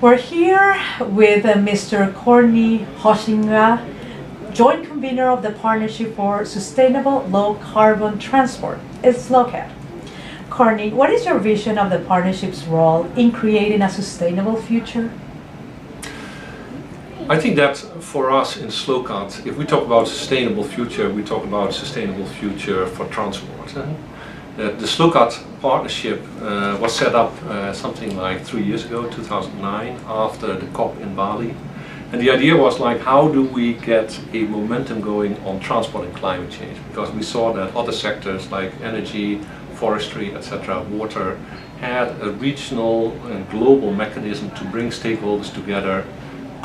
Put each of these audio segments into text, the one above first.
We're here with Mr. Cornie Huizenga, joint convener of the Partnership for Sustainable Low Carbon Transport, SLoCaT. Cornie, what is your vision of the partnership's role in creating a sustainable future? I think that for us in SLoCaT, if we talk about sustainable future, we talk about sustainable future for transport. The SLoCaT partnership was set up something like 3 years ago, 2009, after the COP in Bali. And the idea was like, how do we get a momentum going on transport and climate change? Because we saw that other sectors like energy, forestry, etc., water, had a regional and global mechanism to bring stakeholders together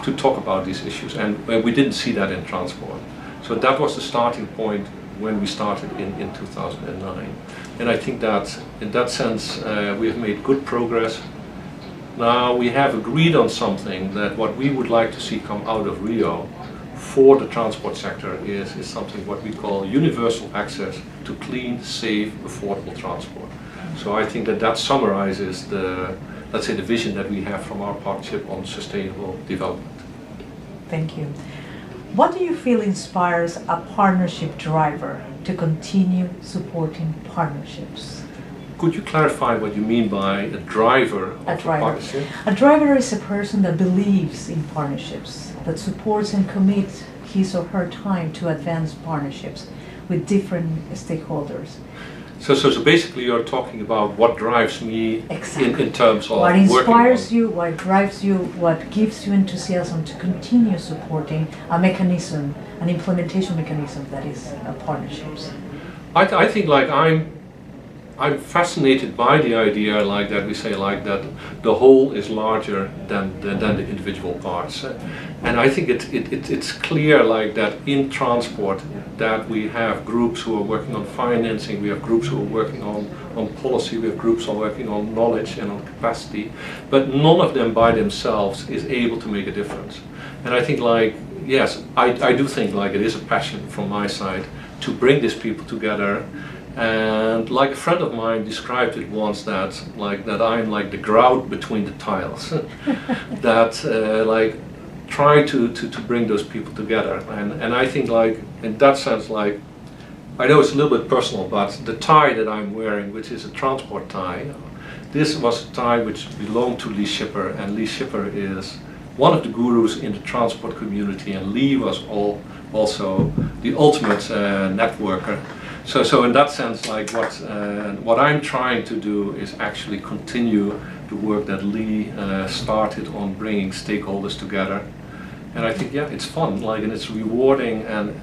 to talk about these issues. And we didn't see that in transport. So that was the starting point when we started in 2009. And I think that in that sense we have made good progress. Now we have agreed on something that what we would like to see come out of Rio for the transport sector is something what we call universal access to clean, safe, affordable transport. So I think that that summarizes the, let's say, the vision that we have from our partnership on sustainable development. Thank you. What do you feel inspires a partnership driver to continue supporting partnerships? Could you clarify what you mean by a driver of a partnership? A driver is a person that believes in partnerships, that supports and commits his or her time to advance partnerships with different stakeholders. So basically you're talking about what drives me in terms of what inspires you, what drives you, what gives you enthusiasm to continue supporting a mechanism, an implementation mechanism that is partnerships. I think like I'm fascinated by the idea like that we say like that the whole is larger than the individual parts. And I think it's clear like that in transport that we have groups who are working on financing, we have groups who are working on policy, we have groups who are working on knowledge and on capacity, but none of them by themselves is able to make a difference. And I think like, yes, I do think like it is a passion from my side to bring these people together. And like a friend of mine described it once that I'm like the grout between the tiles that like try to bring those people together. And I think like in that sense, like I know it's a little bit personal, but the tie that I'm wearing, which is a transport tie, this was a tie which belonged to Lee Schipper, and Lee Schipper is one of the gurus in the transport community, and Lee was also the ultimate networker. So in that sense, like what I'm trying to do is actually continue the work that Lee started on bringing stakeholders together. And I think, yeah, it's fun, like, and it's rewarding, and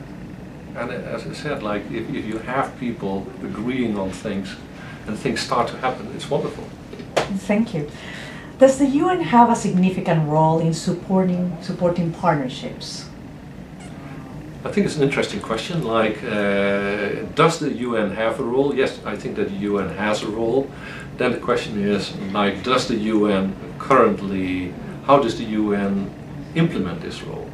as I said, like if you have people agreeing on things and things start to happen, it's wonderful. Thank you. Does the UN have a significant role in supporting partnerships? I think it's an interesting question. Like, does the UN have a role? Yes, I think that the UN has a role. Then the question is, like, does the UN currently, how does the UN implement this role?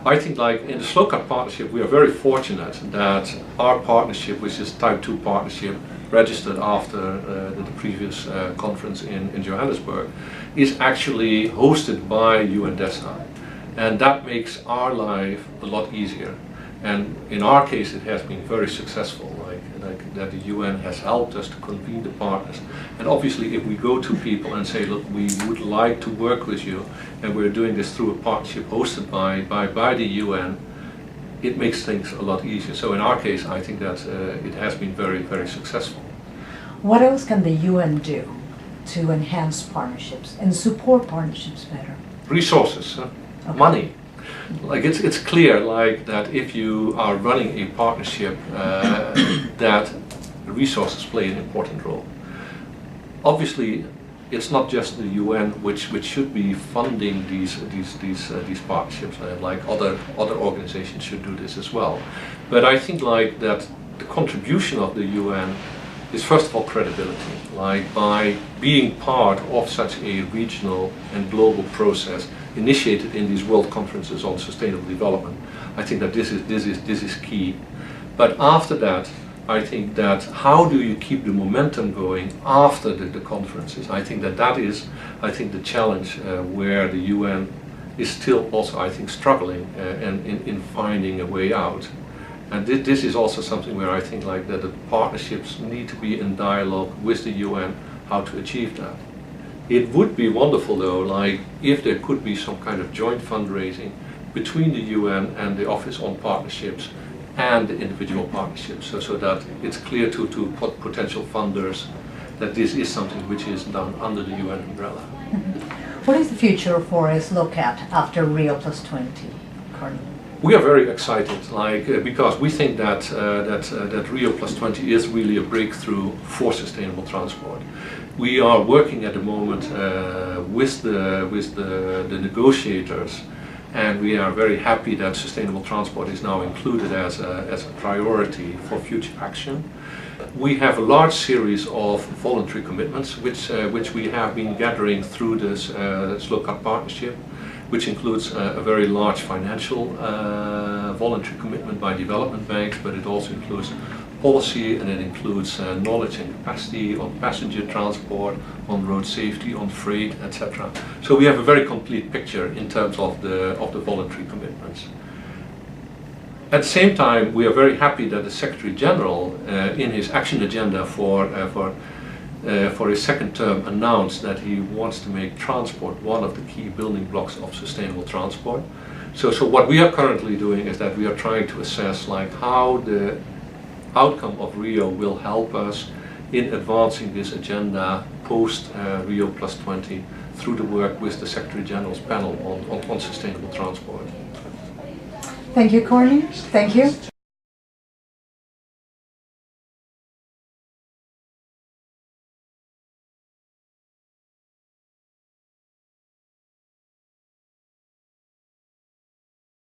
I think, like, in the SLoCaT partnership, we are very fortunate that our partnership, which is Type 2 partnership, registered after the previous conference in Johannesburg, is actually hosted by UNDESA. And that makes our life a lot easier. And in our case, it has been very successful, like that the UN has helped us to convene the partners. And obviously, if we go to people and say, look, we would like to work with you, and we're doing this through a partnership hosted by the UN, it makes things a lot easier. So in our case, I think that it has been very, very successful. What else can the UN do to enhance partnerships and support partnerships better? Resources. Okay. Money. Like it's clear like that if you are running a partnership that resources play an important role. Obviously it's not just the UN which should be funding these partnerships, like other organizations should do this as well. But I think like that the contribution of the UN is first of all credibility, like by being part of such a regional and global process initiated in these world conferences on sustainable development. I think that this is key. But after that, I think that how do you keep the momentum going after the conferences? I think that is, I think, the challenge where the UN is still also, I think, struggling in finding a way out. And this is also something where I think like that the partnerships need to be in dialogue with the UN how to achieve that. It would be wonderful though, like if there could be some kind of joint fundraising between the UN and the Office on Partnerships and the individual partnerships, so that it's clear to potential funders that this is something which is done under the UN umbrella. What is the future for SLoCaT after Rio Plus 20, Cornie? We are very excited, because we think that that Rio Plus 20 is really a breakthrough for sustainable transport. We are working at the moment with the negotiators, and we are very happy that sustainable transport is now included as a priority for future action. We have a large series of voluntary commitments which we have been gathering through this SLoCaT partnership, which includes a very large financial voluntary commitment by development banks, but it also includes policy, and it includes knowledge and capacity on passenger transport, on road safety, on freight, etc. So we have a very complete picture in terms of the voluntary commitments. At the same time, we are very happy that the Secretary General, in his action agenda for his second term, announced that he wants to make transport one of the key building blocks of sustainable transport. So what we are currently doing is that we are trying to assess how the outcome of Rio will help us in advancing this agenda post Rio Plus 20 through the work with the Secretary General's panel on sustainable transport. Thank you, Cornie. Thank you.